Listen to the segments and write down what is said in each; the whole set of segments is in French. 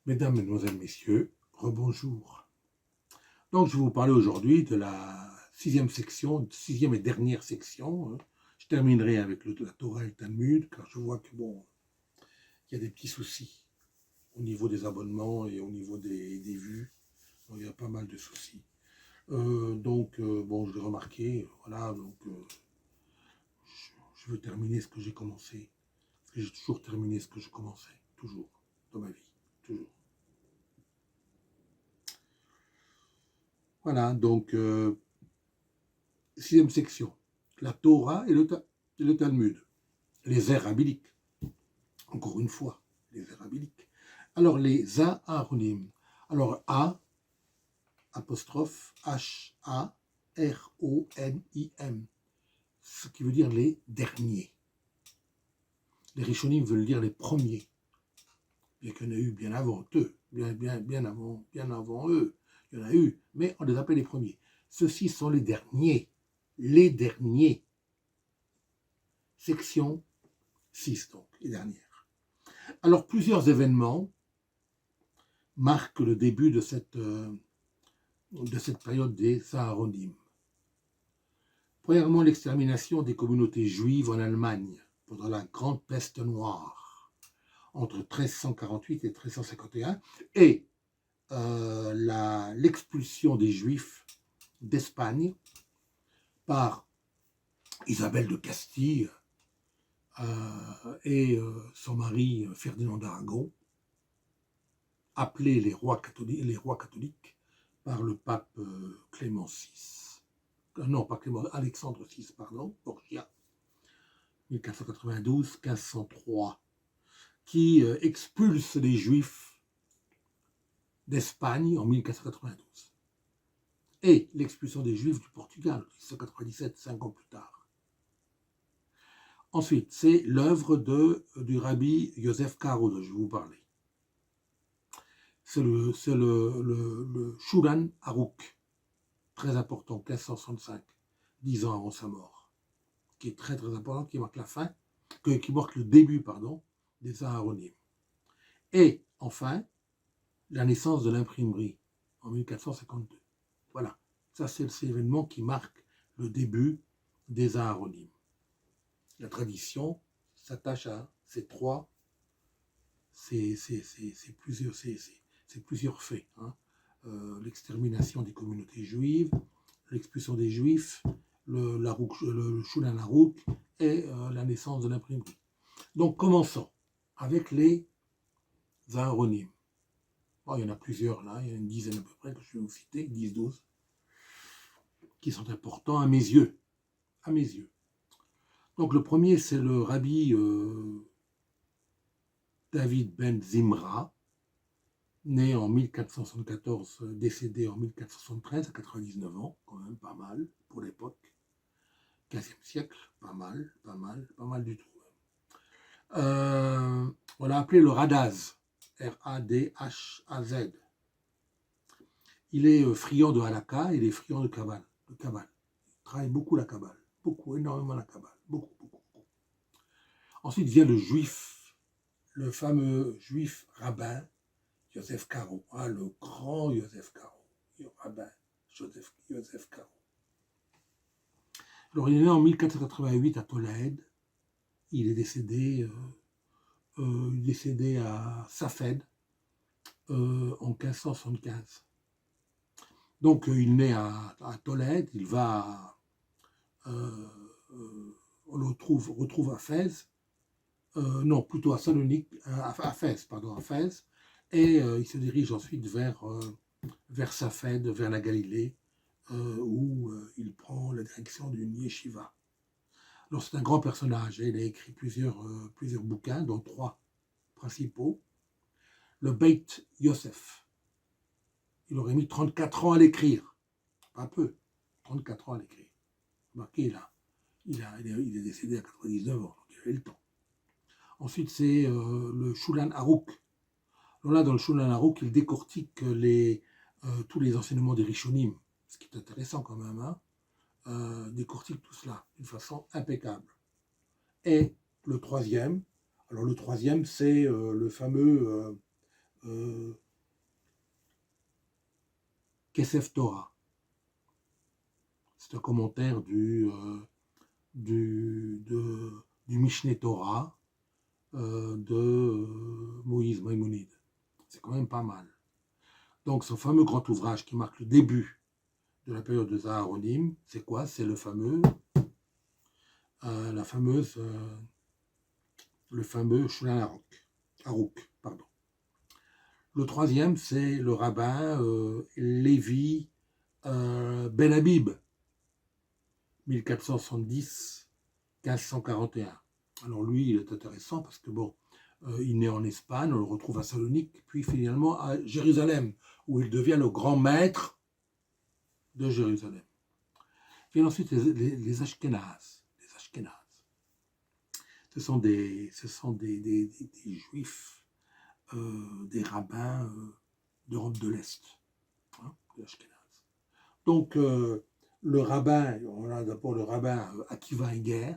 Mesdames, Mesdemoiselles, Messieurs, rebonjour. Donc, je vais vous parler aujourd'hui de la sixième et dernière section. Je terminerai avec la Torah et le Talmud, car je vois que il y a des petits soucis au niveau des abonnements et au niveau des vues. Donc, il y a pas mal de soucis. Je l'ai remarqué, voilà, je veux terminer ce que j'ai commencé. Parce que j'ai toujours terminé ce que je commençais, toujours, dans ma vie, toujours. Voilà, sixième section, la Torah et le Talmud, les airs rabbiniques, encore une fois, les airs rabbiniques. Alors, les Aharonim, alors A, apostrophe, H-A-R-O-N-I-M, ce qui veut dire les derniers. Les Rishonim veulent dire les premiers, bien qu'il y en a eu bien avant eux, bien avant eux, il y en a eu, mais on les appelle les premiers. Ceux-ci sont les derniers. Section 6, donc, les dernières. Alors, plusieurs événements marquent le début de cette période des Saharonim. Premièrement, l'extermination des communautés juives en Allemagne pendant la Grande Peste Noire, entre 1348 et 1351, et l'expulsion des Juifs d'Espagne par Isabelle de Castille et son mari Ferdinand d'Aragon, appelés les rois catholiques par le pape Clément VI. Non, pas Clément, Alexandre VI, pardon, Borgia, 1492-1503, qui expulse les Juifs d'Espagne en 1492. Et l'expulsion des Juifs du Portugal, 1697, 5 ans plus tard. Ensuite, c'est l'œuvre du rabbi Joseph Caro dont je vais vous parler. C'est le Shulchan Aruch, très important, 1565, 10 ans avant sa mort, qui est très très important, qui marque qui marque le début, des Aharonim. Et enfin, la naissance de l'imprimerie en 1452. Voilà, ça c'est l'événement qui marque le début des Aharonim. La tradition s'attache à ces plusieurs faits. L'extermination des communautés juives, l'expulsion des Juifs, le Shulchan Aruch et la naissance de l'imprimerie. Donc commençons avec les Aharonim. Bon, il y en a plusieurs là, il y a une dizaine à peu près que je vais vous citer, 10-12, qui sont importants à mes yeux. Donc le premier, c'est le rabbi David ben Zimra, né en 1474, décédé en 1473, à 99 ans, quand même pas mal pour l'époque. 15e siècle, pas mal du tout. On l'a appelé le Radaz, R-A-D-H-A-Z. Il est friand de halakha, il est friand de Kabbale. Il travaille beaucoup la Kabbale, énormément la Kabbale, beaucoup. Ensuite vient le fameux juif rabbin, Joseph Caro, le grand Joseph Caro, le rabbin Joseph Caro. Alors il est né en 1488 à Tolède, il est décédé à Safed en 1575. Donc il naît à Tolède, il va, on le retrouve à Fès, non plutôt à Salonique, à Fès, et il se dirige ensuite vers Safed, vers la Galilée, où il prend la direction d'une yeshiva. Alors c'est un grand personnage, il a écrit plusieurs bouquins, dont 3 principaux. Le Beit Yosef, il aurait mis 34 ans à l'écrire, pas peu, 34 ans à l'écrire. Remarquez là, il est décédé à 99 ans, donc il avait le temps. Ensuite c'est le Shulchan Aruch. Alors là, dans le Shulchan Aruch, il décortique tous les enseignements des Rishonim, ce qui est intéressant quand même, décortique tout cela d'une façon impeccable. Et le troisième, c'est le fameux Kesef Torah. C'est un commentaire du Mishneh Torah de Moïse Maïmonide. C'est quand même pas mal. Donc ce fameux grand ouvrage qui marque le début de la période des Aharonim, c'est quoi? C'est le fameux Shulchan Arouk, pardon. Le troisième, c'est le rabbin Lévi Ben Habib, 1470-1541. Alors lui, il est intéressant parce que bon, il naît en Espagne, on le retrouve à Salonique, puis finalement à Jérusalem, où il devient le grand maître de Jérusalem. Puis ensuite les Ashkénazes. Les Ashkénazes. Ce sont des juifs, des rabbins d'Europe de l'Est, hein, les Ashkénazes. Donc le rabbin, on a d'abord le rabbin Akiva Eger,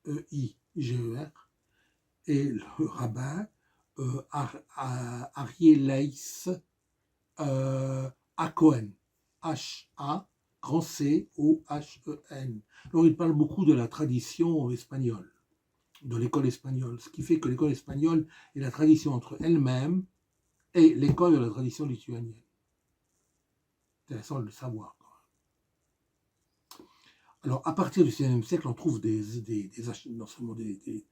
E-I-G-E-R, et le rabbin Arielaïs Hacohen, H-A, grand C-O-H-E-N. Alors il parle beaucoup de la tradition espagnole, de l'école espagnole, ce qui fait que l'école espagnole est la tradition entre elle-même et l'école de la tradition lituanienne. Intéressant de le savoir. Alors, à partir du XVIe siècle, on trouve non seulement des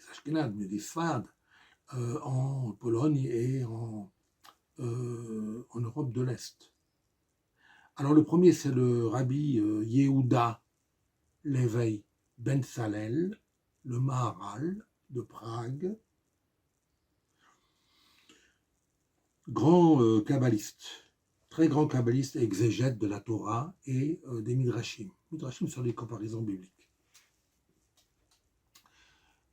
Ashkénazes, mais des Sfardes en Pologne et en Europe de l'Est. Alors, le premier, c'est le rabbi Yehuda Levi Ben Salel, le Maharal de Prague, grand kabbaliste, très grand kabbaliste et exégète de la Torah et des Midrashim. Midrashim sur les comparaisons bibliques.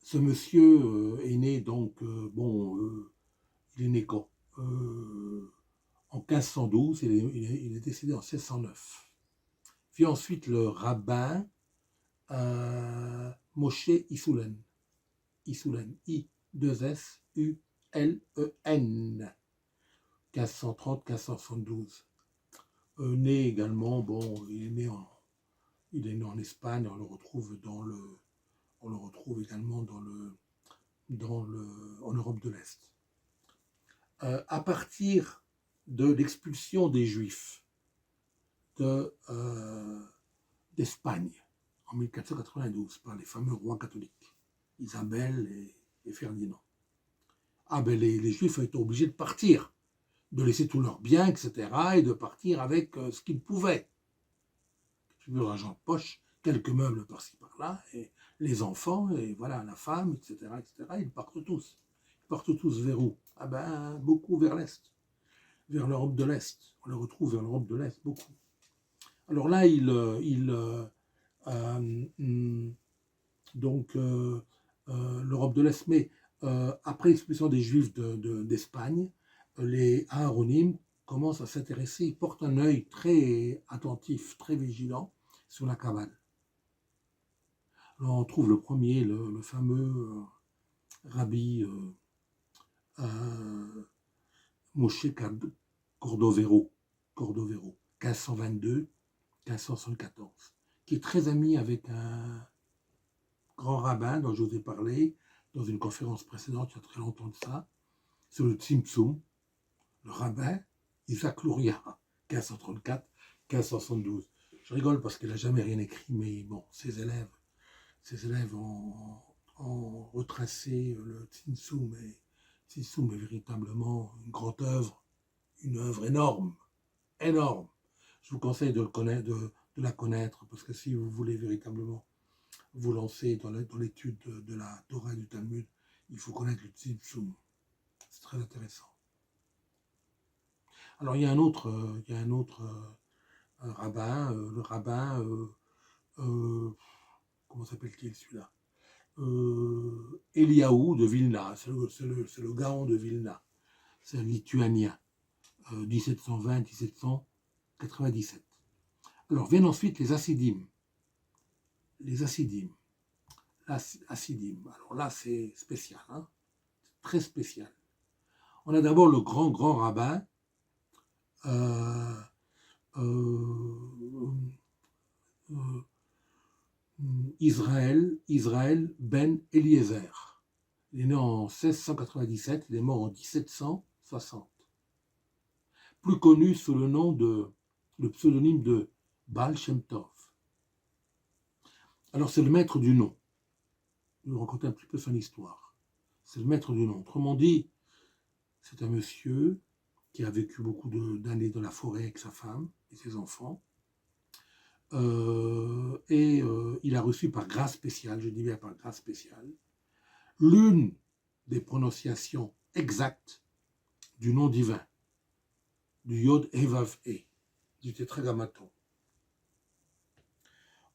Ce monsieur est né donc, il est né quand en 1512, il est décédé en 1609. Puis ensuite le rabbin Moshe Isoulen, I-2-S-U-L-E-N, 1530-1572. Né également, il est né en Espagne, on le retrouve également en Europe de l'Est. À partir de l'expulsion des Juifs d'Espagne en 1492 par les fameux rois catholiques, Isabelle et Ferdinand, les Juifs ont été obligés de partir, de laisser tous leurs biens, etc., et de partir avec ce qu'ils pouvaient. De l'argent de poche, quelques meubles par-ci par-là, et les enfants, et voilà, la femme, etc., ils partent tous. Ils partent tous vers où? Beaucoup vers l'Est, vers l'Europe de l'Est. On les retrouve vers l'Europe de l'Est, beaucoup. Alors là, l'Europe de l'Est, mais après l'expulsion des Juifs d'Espagne, les Aharonim commencent à s'intéresser, ils portent un œil très attentif, très vigilant sur la Kabbale. Alors on trouve le premier, le fameux rabbi Moshe Cordovero, 1522-1574, qui est très ami avec un grand rabbin dont je vous ai parlé dans une conférence précédente, il y a très longtemps de ça, sur le Tzimtzum, le rabbin Isaac Luria, 1534-1572. Je rigole parce qu'il n'a jamais rien écrit, mais bon, ses élèves ont retracé le Tzimtzum, et Tzimtzum est véritablement une grande œuvre, une œuvre énorme. Je vous conseille de la connaître, parce que si vous voulez véritablement vous lancer dans l'étude de la Torah et du Talmud, il faut connaître le Tzimtzum. C'est très intéressant. Alors il y a un autre rabbin, le rabbin, comment s'appelle-t-il celui-là, Eliaou de Vilna, c'est le Gaon de Vilna, c'est un lituanien, 1720-1797. Alors viennent ensuite les Hassidim. Alors là c'est spécial, hein, très spécial. On a d'abord le grand rabbin euh, euh, euh, Israël ben Eliezer. Il est né en 1697, il est mort en 1760. Plus connu sous le pseudonyme de Baal Shem Tov. Alors c'est le maître du nom. Je vais vous raconter un petit peu son histoire. C'est le maître du nom. Autrement dit, c'est un monsieur qui a vécu beaucoup d'années dans la forêt avec sa femme et ses enfants. Il a reçu par grâce spéciale, je dis bien par grâce spéciale, l'une des prononciations exactes du nom divin, du Yod Evav E, du tétragrammaton.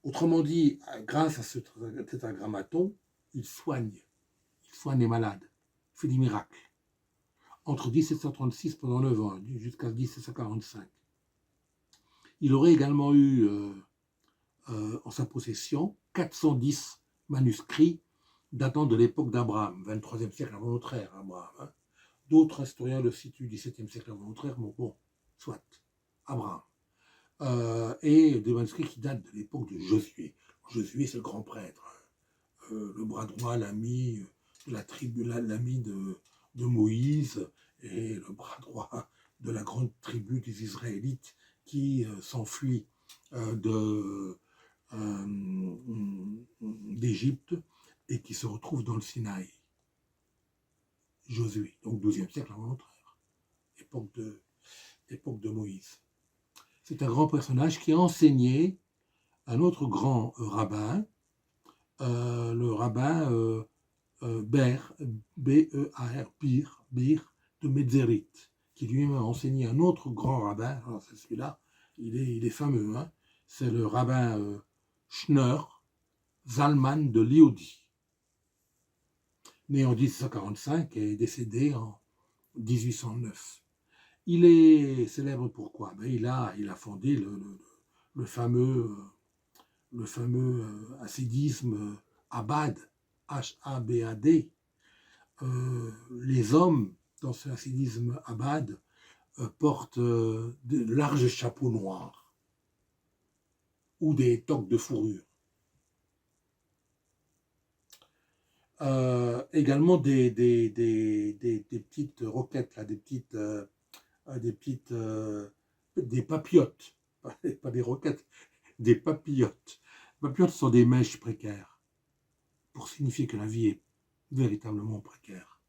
Autrement dit, grâce à ce tétragrammaton, il soigne les malades, il fait des miracles. Entre 1736, pendant 9 ans, jusqu'à 1745. Il aurait également eu en sa possession 410 manuscrits datant de l'époque d'Abraham, 23e siècle avant notre ère, Abraham. Hein. D'autres historiens le situent 17e siècle avant notre ère, mais bon, soit, Abraham. Et des manuscrits qui datent de l'époque de Josué. Josué, c'est le grand prêtre, le bras droit, l'ami de la tribu, l'ami de Moïse, et le bras droit de la grande tribu des Israélites qui s'enfuit d'Égypte et qui se retrouve dans le Sinaï. Josué, donc 12e siècle avant notre ère, époque de Moïse. C'est un grand personnage qui a enseigné un autre grand rabbin, le rabbin Ber, B-E-A-R, Bir de Metzerit, qui lui-même a enseigné un autre grand rabbin. Alors c'est celui-là, il est fameux, hein. C'est le rabbin Schneur Zalman de Liodi, né en 1745 et décédé en 1809. Il est célèbre pourquoi? Il a fondé le fameux hassidisme Abad, H-A-B-A-D. Les hommes dans ce hassidisme Abad portent de larges chapeaux noirs ou des toques de fourrure. Également des petites roquettes, là, des papillotes, pas des roquettes, des papillotes. Les papillotes sont des mèches précaires pour signifier que la vie est véritablement précaire.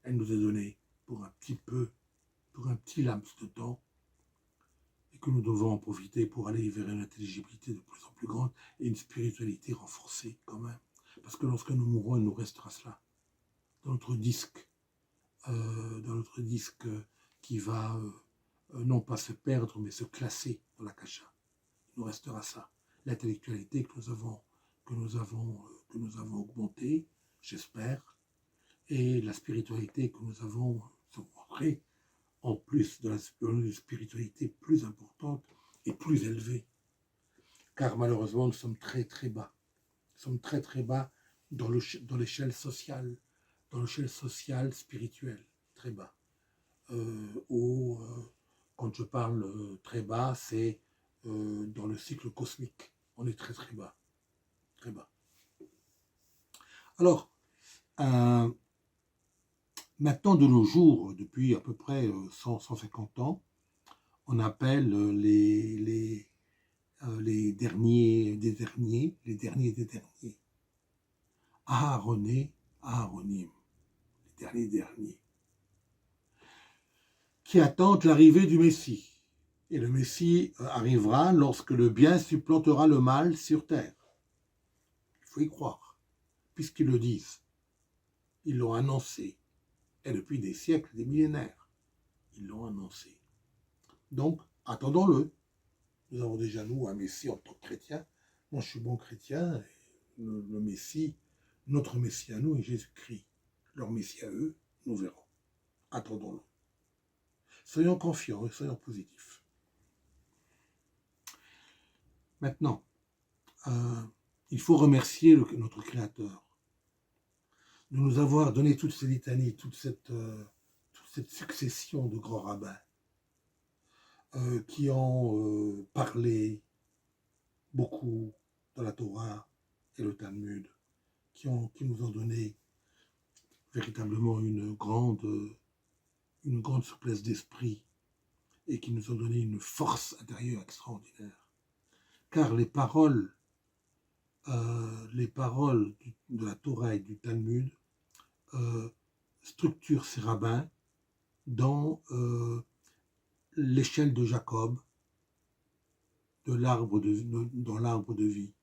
Elle nous est donnée pour un petit laps de temps et que nous devons en profiter pour aller vers une intelligibilité de plus en plus grande et une spiritualité renforcée quand même. Parce que lorsque nous mourrons, il nous restera cela dans notre disque, qui va non pas se perdre, mais se classer dans la kasha. Il nous restera ça, l'intellectualité que nous avons augmentée, j'espère, et la spiritualité que nous avons montrée, en plus de la spiritualité plus importante et plus élevée. Car malheureusement, nous sommes très très bas. Nous sommes très très bas dans l'échelle sociale, spirituelle, très bas. Quand je parle très bas, c'est dans le cycle cosmique. On est très très bas. Très bas. Alors, maintenant de nos jours, depuis à peu près 150 ans, on appelle les derniers des derniers, Aharonim, les derniers, qui attendent l'arrivée du Messie. Et le Messie arrivera lorsque le bien supplantera le mal sur terre. Il faut y croire, puisqu'ils le disent. Ils l'ont annoncé. Et depuis des siècles, des millénaires, ils l'ont annoncé. Donc, attendons-le. Nous avons déjà, nous, un Messie en tant que chrétien. Moi, je suis bon chrétien. Le Messie, notre Messie à nous est Jésus-Christ. Leur Messie à eux, nous verrons. Attendons-le. Soyons confiants et soyons positifs. Maintenant, il faut remercier notre Créateur. de nous avoir donné toutes ces litanies, toute cette succession de grands rabbins qui ont parlé beaucoup dans la Torah et le Talmud, qui nous ont donné véritablement une grande souplesse d'esprit et qui nous ont donné une force intérieure extraordinaire. Car les paroles de la Torah et du Talmud structurent ces rabbins dans l'échelle de Jacob, dans l'arbre de vie.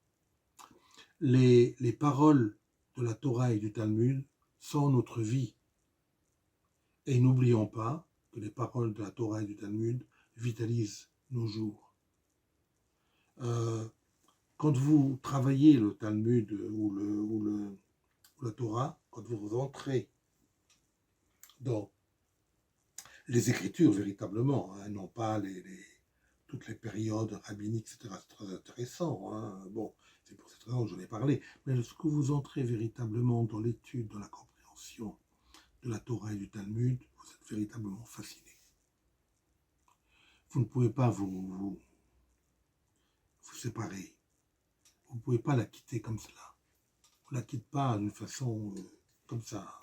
Les paroles de la Torah et du Talmud sont notre vie. Et n'oublions pas que les paroles de la Torah et du Talmud vitalisent nos jours. Quand vous travaillez le Talmud ou la Torah, quand vous entrez dans les Écritures véritablement, hein, non pas toutes les périodes rabbiniques, etc. C'est très intéressant. Hein. Bon, c'est pour cette raison que j'en ai parlé. Mais lorsque vous entrez véritablement dans l'étude, dans la compréhension de la Torah et du Talmud, vous êtes véritablement fasciné. Vous ne pouvez pas vous séparer. Vous ne pouvez pas la quitter comme cela. On ne la quitte pas d'une façon comme ça.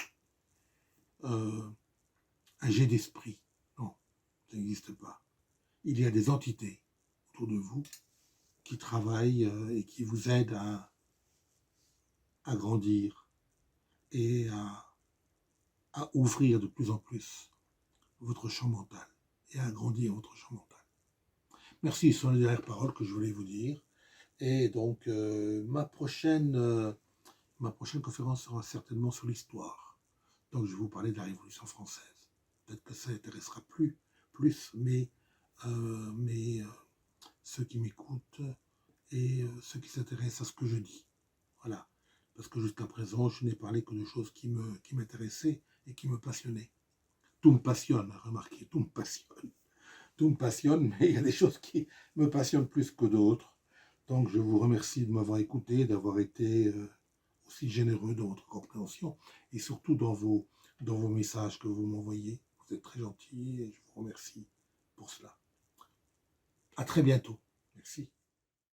Un jet d'esprit. Non, ça n'existe pas. Il y a des entités autour de vous qui travaillent et qui vous aident à grandir et à ouvrir de plus en plus votre champ mental et à agrandir votre champ mental. Merci, ce sont les dernières paroles que je voulais vous dire. Et donc, ma prochaine conférence sera certainement sur l'histoire. Donc, je vais vous parler de la Révolution française. Peut-être que ça intéressera plus, mais ceux qui m'écoutent et ceux qui s'intéressent à ce que je dis. Voilà. Parce que jusqu'à présent, je n'ai parlé que de choses qui m'intéressaient et qui me passionnaient. Tout me passionne, remarquez, tout me passionne. Tout me passionne, mais il y a des choses qui me passionnent plus que d'autres. Donc, je vous remercie de m'avoir écouté, d'avoir été aussi généreux dans votre compréhension et surtout dans vos messages que vous m'envoyez. Vous êtes très gentils et je vous remercie pour cela. À très bientôt. Merci.